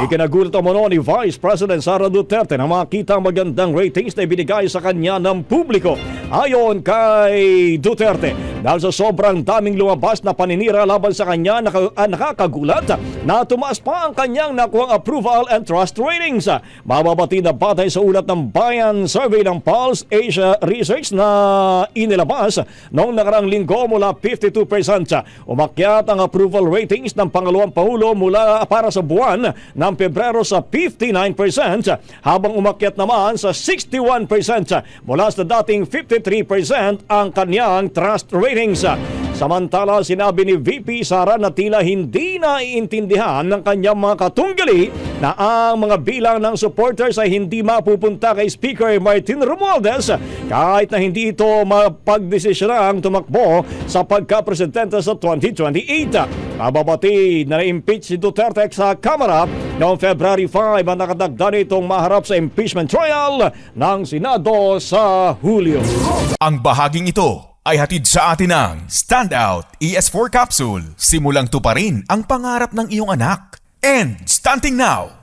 Ikinagulat mo ni Vice President Sara Duterte na makita ang magandang ratings na ibinigay sa kanya ng publiko. Ayon kay Duterte, dahil sa sobrang daming lumabas na paninira laban sa kanya, nakakagulat na tumaas pa ang kanyang nakuhang approval and trust ratings. Mababati na batay sa ulat ng Bayan Survey ng Pulse Asia Research na inilabas noong nakarang linggo mula 52%. Umakyat ang approval ratings ng pangalawang pangulo mula para sa buwan ng Pebrero sa 59%, habang umakyat naman sa 61% mula sa dating 53% ang kanyang trust ratings. Samantala, sinabi ni VP Sara na tila hindi naiintindihan ng kanyang mga katunggali na ang mga bilang ng supporters ay hindi mapupunta kay Speaker Martin Romualdez kahit na hindi ito mapagdesisyonang tumakbo sa pagka-presidente sa 2028. Mababati na na-impeach si Duterte sa Kamara noong February 5 ang nakadagda nitong maharap sa impeachment trial ng Senado sa Hulyo. Ang bahaging ito ay hatid sa atin ng Standout ES4 Capsule. Simulang tuparin ang pangarap ng iyong anak. And stunting now!